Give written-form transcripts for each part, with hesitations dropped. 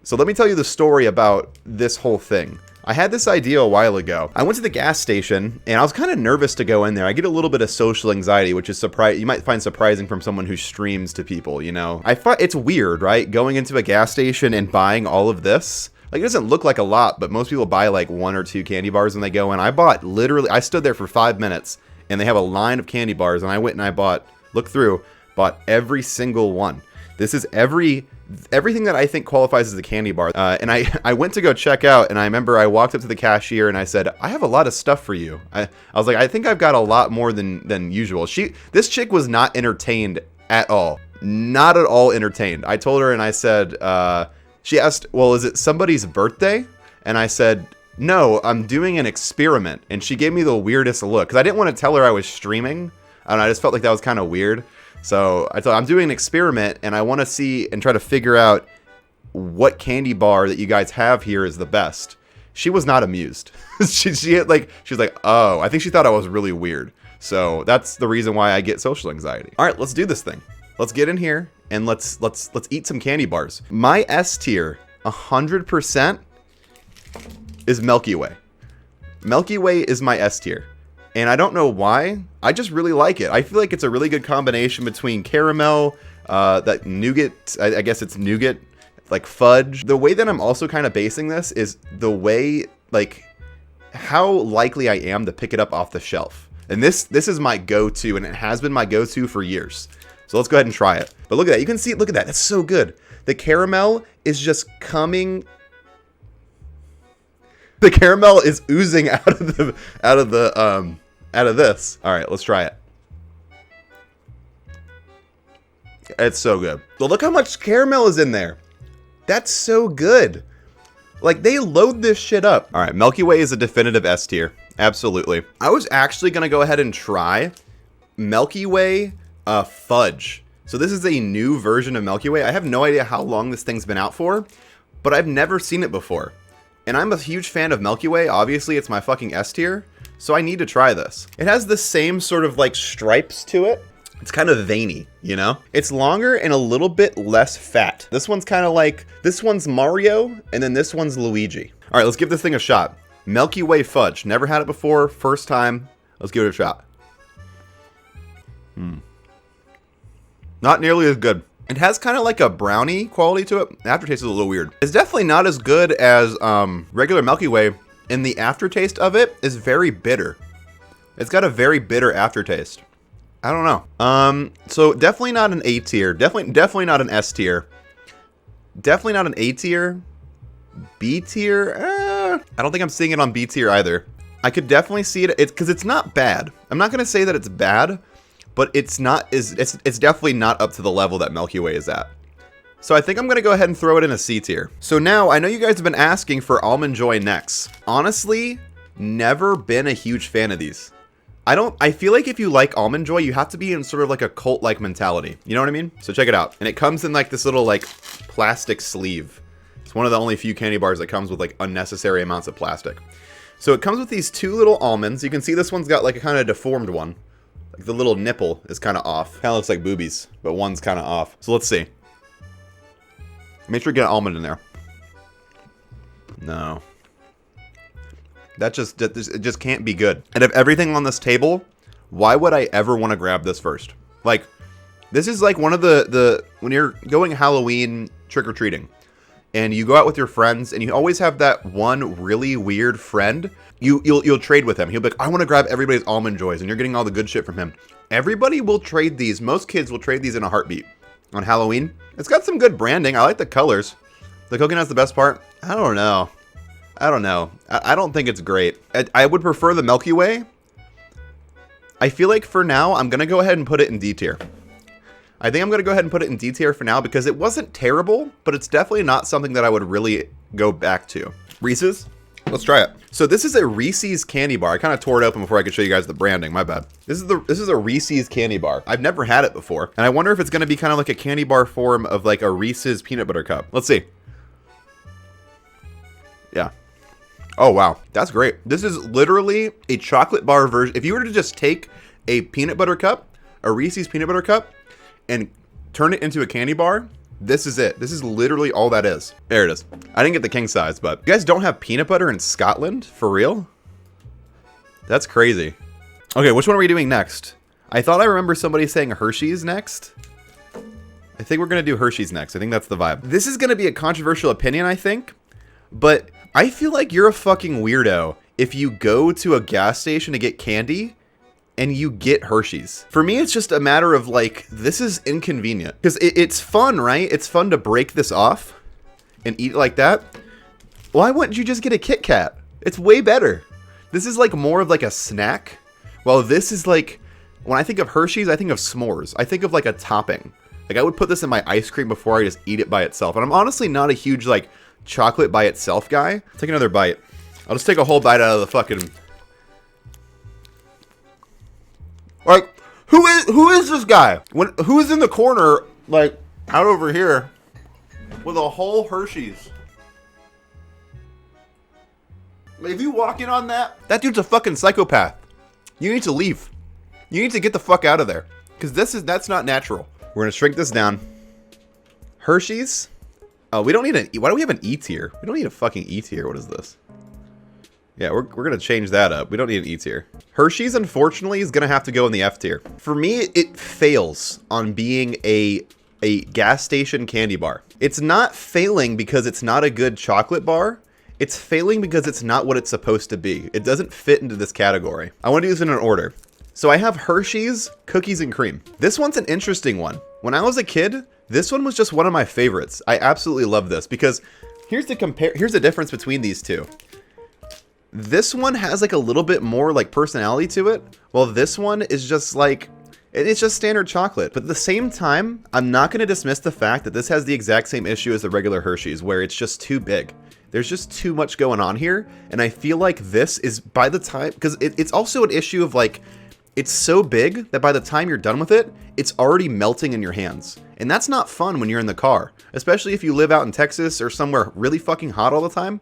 So let me tell you the story about this whole thing. I had this idea a while ago. I went to the gas station, and I was kind of nervous to go in there. I get a little bit of social anxiety, which is you might find surprising from someone who streams to people, you know? I thought it's weird, right? Going into a gas station and buying all of this. Like, it doesn't look like a lot, but most people buy like 1 or 2 candy bars when they go in. I stood there for 5 minutes, and they have a line of candy bars, and I went and I bought every single one. This is everything that I think qualifies as a candy bar. And I went to go check out, and I remember I walked up to the cashier and I said, I have a lot of stuff for you. I was like, I think I've got a lot more than usual. This chick was not entertained at all. Not at all entertained. I told her and I said, she asked, well, is it somebody's birthday? And I said, no, I'm doing an experiment. And she gave me the weirdest look because I didn't want to tell her I was streaming. I don't know, I just felt like that was kind of weird. So I thought, I'm doing an experiment, and I want to see and try to figure out what candy bar that you guys have here is the best. She was not amused. she was like, oh, I think she thought I was really weird. So that's the reason why I get social anxiety. All right, let's do this thing. Let's get in here and let's eat some candy bars. My S tier, 100%, is Milky Way. Milky Way is my S tier. And I don't know why. I just really like it. I feel like it's a really good combination between caramel, that nougat, I guess it's nougat, like fudge. The way that I'm also kind of basing this is the way, like, how likely I am to pick it up off the shelf. And this is my go-to, and it has been my go-to for years. So let's go ahead and try it. But look at that. You can see, look at that. That's so good. The caramel is just coming. The caramel is oozing out of this. All right, let's try it. It's so good. So look how much caramel is in there. That's so good. Like, they load this shit up. All right, Milky Way is a definitive S tier. Absolutely. I was actually going to go ahead and try Milky Way fudge. So this is a new version of Milky Way. I have no idea how long this thing's been out for, but I've never seen it before. And I'm a huge fan of Milky Way. Obviously, it's my fucking S tier. So I need to try this. It has the same sort of like stripes to it. It's kind of veiny, you know? It's longer and a little bit less fat. This one's kind of like, this one's Mario, and then this one's Luigi. All right, let's give this thing a shot. Milky Way fudge. Never had it before. First time. Let's give it a shot. Not nearly as good. It has kind of like a brownie quality to it. The aftertaste is a little weird. It's definitely not as good as regular Milky Way, and the aftertaste of it is very bitter. It's got a very bitter aftertaste. I don't know. So definitely not an A tier. Definitely not an S tier. Definitely not an A tier. B tier. I don't think I'm seeing it on B tier either. I could definitely see it. Because it's not bad. I'm not gonna say that it's bad, but it's not. It's definitely not up to the level that Milky Way is at. So I think I'm gonna go ahead and throw it in a C tier. So now I know you guys have been asking for Almond Joy next. Honestly, never been a huge fan of these. I feel like if you like Almond Joy, you have to be in sort of like a cult-like mentality. You know what I mean? So check it out. And it comes in like this little like plastic sleeve. It's one of the only few candy bars that comes with like unnecessary amounts of plastic. So it comes with these 2 little almonds. You can see this one's got like a kind of deformed one. Like the little nipple is kind of off. Kind of looks like boobies, but one's kind of off. So let's see. Make sure you get an almond in there. No. It just can't be good. And of everything on this table, why would I ever want to grab this first? Like, this is like one of the when you're going Halloween trick-or-treating, and you go out with your friends, and you always have that one really weird friend. You'll trade with him. He'll be like, I want to grab everybody's Almond Joys, and you're getting all the good shit from him. Everybody will trade these. Most kids will trade these in a heartbeat on Halloween. It's got some good branding. I like the colors. The coconut's the best part. I don't know. I don't think it's great. I would prefer the Milky Way. I feel like for now, I'm going to go ahead and put it in D tier. I think I'm going to go ahead and put it in D tier for now because it wasn't terrible, but it's definitely not something that I would really go back to. Reese's? Let's try it. So this is a Reese's candy bar. I kind of tore it open before I could show you guys the branding. My bad. This is a Reese's candy bar. I've never had it before. And I wonder if it's going to be kind of like a candy bar form of like a Reese's peanut butter cup. Let's see. Yeah. Oh, wow. That's great. This is literally a chocolate bar version. If you were to just take a peanut butter cup, a Reese's peanut butter cup, and turn it into a candy bar, This is it. This is literally all that is. There it is. I didn't get the king size, but you guys don't have peanut butter in Scotland? For real? That's crazy. Okay, which one are we doing next? I thought I remember somebody saying Hershey's next. I think we're going to do Hershey's next. I think that's the vibe. This is going to be a controversial opinion, I think. But I feel like you're a fucking weirdo if you go to a gas station to get candy and you get Hershey's. For me, it's just a matter of like, this is inconvenient. Because it's fun, right? It's fun to break this off and eat it like that. Why wouldn't you just get a Kit Kat? It's way better. This is like more of like a snack. While this is like, when I think of Hershey's, I think of s'mores. I think of like a topping. Like I would put this in my ice cream before I just eat it by itself. And I'm honestly not a huge like chocolate by itself guy. Take another bite. I'll just take a whole bite out of the fucking... Like, who is this guy? Who is in the corner, like, out over here, with a whole Hershey's? If you walk in on that dude's a fucking psychopath. You need to leave. You need to get the fuck out of there. Because that's not natural. We're gonna shrink this down. Hershey's? Oh, we don't need an E. Why do we have an E tier? We don't need a fucking E tier. What is this? Yeah, we're gonna change that up. We don't need an E tier. Hershey's, unfortunately, is gonna have to go in the F tier. For me, it fails on being a gas station candy bar. It's not failing because it's not a good chocolate bar. It's failing because it's not what it's supposed to be. It doesn't fit into this category. I want to do this in an order. So I have Hershey's Cookies and Cream. This one's an interesting one. When I was a kid, this one was just one of my favorites. I absolutely love this because here's the difference between these two. This one has like a little bit more like personality to it, while this one is just like, it's just standard chocolate. But at the same time, I'm not going to dismiss the fact that this has the exact same issue as the regular Hershey's, where it's just too big. There's just too much going on here, and I feel like this is, by the time, because it's also an issue of like, it's so big that by the time you're done with it, it's already melting in your hands. And that's not fun when you're in the car, especially if you live out in Texas or somewhere really fucking hot all the time.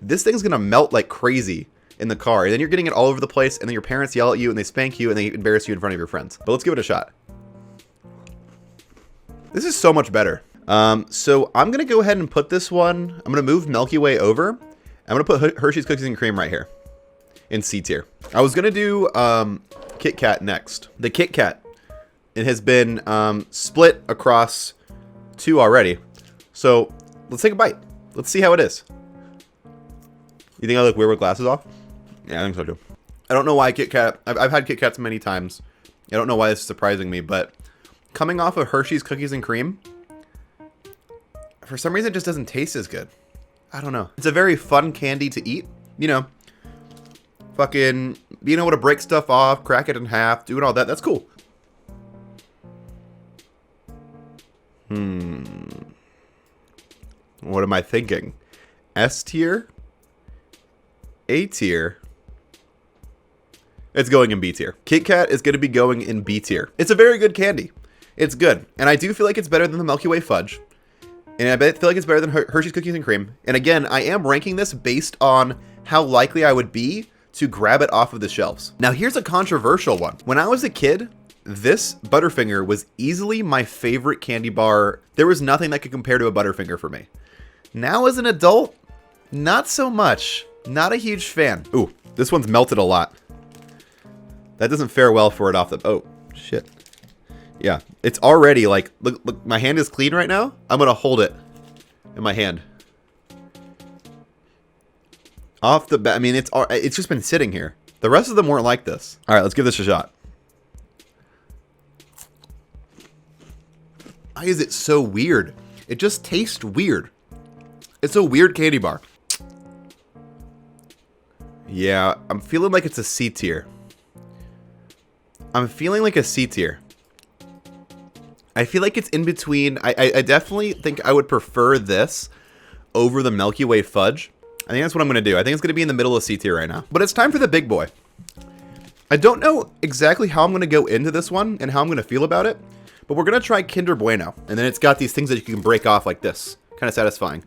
This thing's gonna melt like crazy in the car, and then you're getting it all over the place, and then your parents yell at you, and they spank you, and they embarrass you in front of your friends. But let's give it a shot. This is so much better. So I'm gonna go ahead and put this one, I'm gonna move Milky Way over. I'm gonna put Hershey's Cookies and Cream right here in C tier. I was gonna do Kit Kat next. The Kit Kat, it has been split across two already. So let's take a bite. Let's see how it is. You think I look weird with glasses off? Yeah, I think so too. I don't know why Kit Kat, I've had Kit Kats many times. I don't know why this is surprising me, but coming off of Hershey's Cookies and Cream, for some reason it just doesn't taste as good. I don't know. It's a very fun candy to eat. You know, fucking being able to break stuff off, crack it in half, doing all that, that's cool. What am I thinking? S tier? A tier? It's going in B tier. Kit Kat is going to be going in B tier. It's a very good candy. It's good. And I do feel like it's better than the Milky Way Fudge. And I feel like it's better than Hershey's Cookies and Cream. And again, I am ranking this based on how likely I would be to grab it off of the shelves. Now here's a controversial one. When I was a kid, this Butterfinger was easily my favorite candy bar. There was nothing that could compare to a Butterfinger for me. Now as an adult, not so much. Not a huge fan. Ooh, this one's melted a lot. That doesn't fare well for it off the... Oh, shit. Yeah, it's already like... Look, my hand is clean right now. I'm going to hold it in my hand. Off the bat, I mean, it's just been sitting here. The rest of them weren't like this. All right, let's give this a shot. Why is it so weird? It just tastes weird. It's a weird candy bar. Yeah, I'm feeling like it's a C tier. I'm feeling like a C tier. I feel like it's in between. I definitely think I would prefer this over the Milky Way Fudge. I think that's what I'm going to do. I think it's going to be in the middle of C tier right now. But it's time for the big boy. I don't know exactly how I'm going to go into this one and how I'm going to feel about it. But we're going to try Kinder Bueno. And then it's got these things that you can break off like this. Kind of satisfying.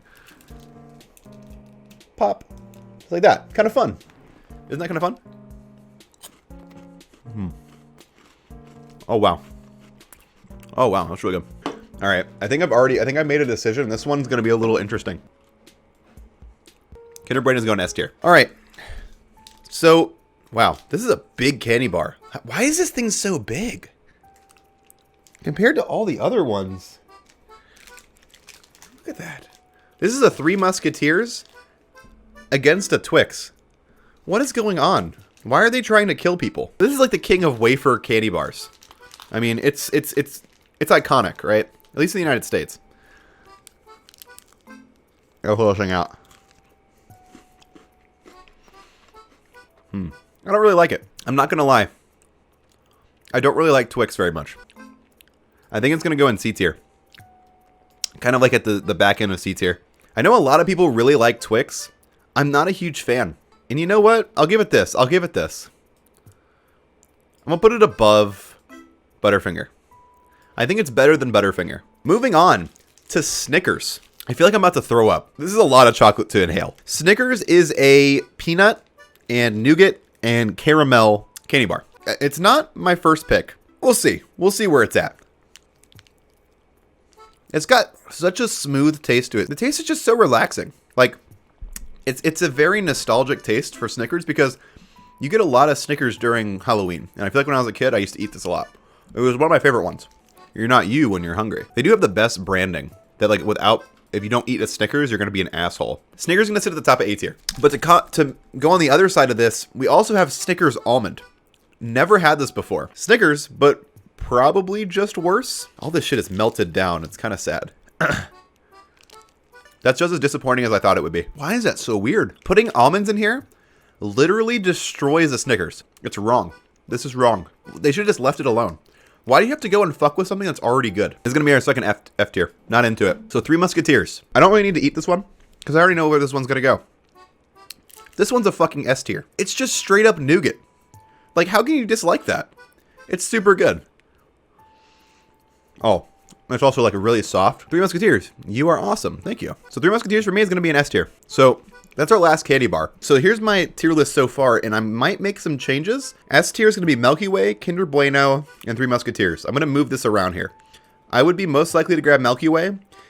Pop. Just like that. Kind of fun. Isn't that kind of fun? Oh, wow. Oh, wow. That's really good. All right, I think I made a decision. This one's gonna be a little interesting. Kinder Bueno is going S tier. All right, so wow, this is a big candy bar. Why is this thing so big compared to all the other ones? Look at that. This is a Three Musketeers against a Twix. What is going on? Why are they trying to kill people? This is like the king of wafer candy bars. I mean, it's iconic, right? At least in the United States. I'll pull this thing out. I don't really like it. I'm not gonna lie. I don't really like Twix very much. I think it's gonna go in C tier. Kind of like at the back end of C tier. I know a lot of people really like Twix. I'm not a huge fan. And you know what? I'll give it this. I'm gonna put it above Butterfinger. I think it's better than Butterfinger. Moving on to Snickers. I feel like I'm about to throw up. This is a lot of chocolate to inhale. Snickers is a peanut and nougat and caramel candy bar. It's not my first pick. We'll see. We'll see where it's at. It's got such a smooth taste to it. The taste is just so relaxing. Like, it's a very nostalgic taste for Snickers because you get a lot of Snickers during Halloween. And I feel like when I was a kid, I used to eat this a lot. It was one of my favorite ones. You're not you when you're hungry. They do have the best branding. That like if you don't eat a Snickers, you're going to be an asshole. Snickers is going to sit at the top of A tier. But to go on the other side of this, we also have Snickers Almond. Never had this before. Snickers, but probably just worse. All this shit is melted down. It's kind of sad. That's just as disappointing as I thought it would be. Why is that so weird? Putting almonds in here literally destroys a Snickers. It's wrong. This is wrong. They should have just left it alone. Why do you have to go and fuck with something that's already good? This is going to be our second F tier. Not into it. So Three Musketeers. I don't really need to eat this one because I already know where this one's going to go. This one's a fucking S tier. It's just straight up nougat. Like, how can you dislike that? It's super good. Oh, it's also like really soft. Three Musketeers. You are awesome. Thank you. So Three Musketeers for me is going to be an S tier. So that's our last candy bar. So here's my tier list so far, and I might make some changes. S tier is going to be Milky Way, Kinder Bueno, and Three Musketeers. I'm going to move this around here. I would be most likely to grab Milky Way.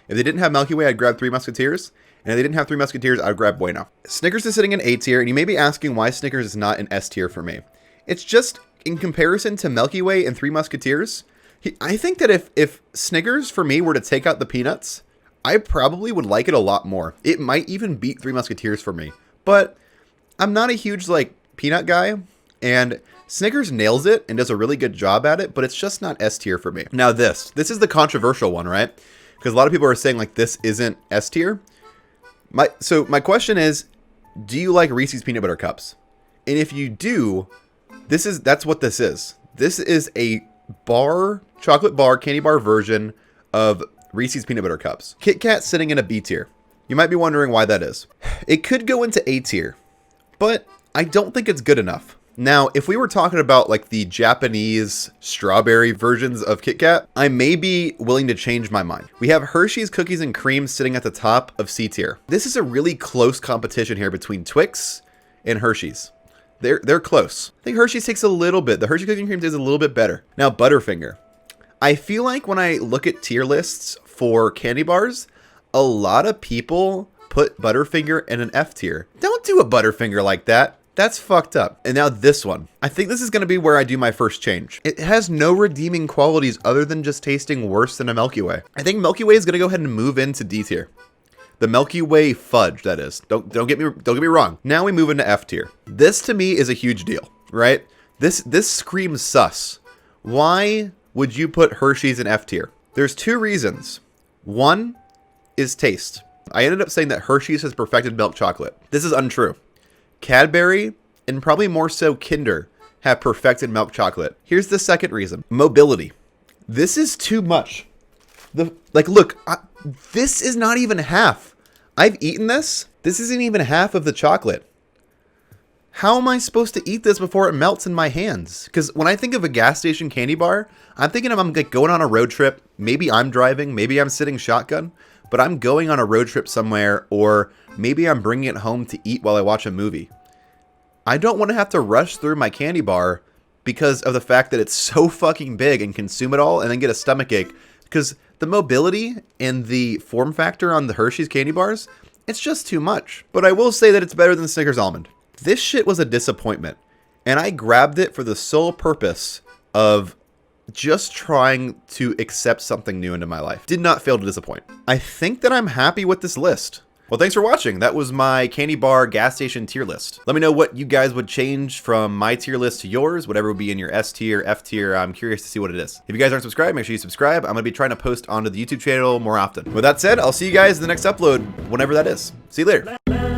If they didn't have Milky Way, I'd grab Three Musketeers. And if they didn't have Three Musketeers, I'd grab Bueno. Snickers is sitting in A tier, and you may be asking why Snickers is not an S tier for me. It's just, in comparison to Milky Way and Three Musketeers, I think that if Snickers, for me, were to take out the peanuts, I probably would like it a lot more. It might even beat Three Musketeers for me. But I'm not a huge, like, peanut guy, and Snickers nails it and does a really good job at it, but it's just not S tier for me. Now this is the controversial one, right? Because a lot of people are saying, like, this isn't S tier. So my question is, do you like Reese's Peanut Butter Cups? And if you do, that's what this is. This is a chocolate bar, candy bar version of Reese's Peanut Butter Cups. Kit Kat sitting in a B tier. You might be wondering why that is. It could go into A tier, but I don't think it's good enough. Now, if we were talking about like the Japanese strawberry versions of Kit Kat, I may be willing to change my mind. We have Hershey's Cookies and Cream sitting at the top of C tier. This is a really close competition here between Twix and Hershey's. They're close. I think Hershey's takes a little bit. The Hershey Cookies and Cream is a little bit better. Now, Butterfinger. I feel like when I look at tier lists for candy bars, a lot of people put Butterfinger in an F tier. Don't do a Butterfinger like that. That's fucked up. And now this one. I think this is going to be where I do my first change. It has no redeeming qualities other than just tasting worse than a Milky Way. I think Milky Way is going to go ahead and move into D tier. The Milky Way fudge, that is. Don't get me wrong. Now we move into F tier. This to me is a huge deal, right? This screams sus. Why would you put Hershey's in F tier? There's two reasons. One is taste. I ended up saying that Hershey's has perfected milk chocolate. This is untrue. Cadbury, and probably more so Kinder, have perfected milk chocolate. Here's the second reason. Mobility. This is too much. This is not even half. I've eaten this. This isn't even half of the chocolate. How am I supposed to eat this before it melts in my hands? Because when I think of a gas station candy bar, I'm thinking I'm like going on a road trip. Maybe I'm driving. Maybe I'm sitting shotgun. But I'm going on a road trip somewhere, or maybe I'm bringing it home to eat while I watch a movie. I don't want to have to rush through my candy bar because of the fact that it's so fucking big and consume it all and then get a stomach ache. Because The mobility and the form factor on the Hershey's candy bars, it's just too much. But I will say that it's better than Snickers Almond. This shit was a disappointment, and I grabbed it for the sole purpose of just trying to accept something new into my life. Did not fail to disappoint. I think that I'm happy with this list. Well, thanks for watching. That was my candy bar gas station tier list. Let me know what you guys would change from my tier list to yours, whatever would be in your S tier, F tier. I'm curious to see what it is. If you guys aren't subscribed, make sure you subscribe. I'm going to be trying to post onto the YouTube channel more often. With that said, I'll see you guys in the next upload, whenever that is. See you later.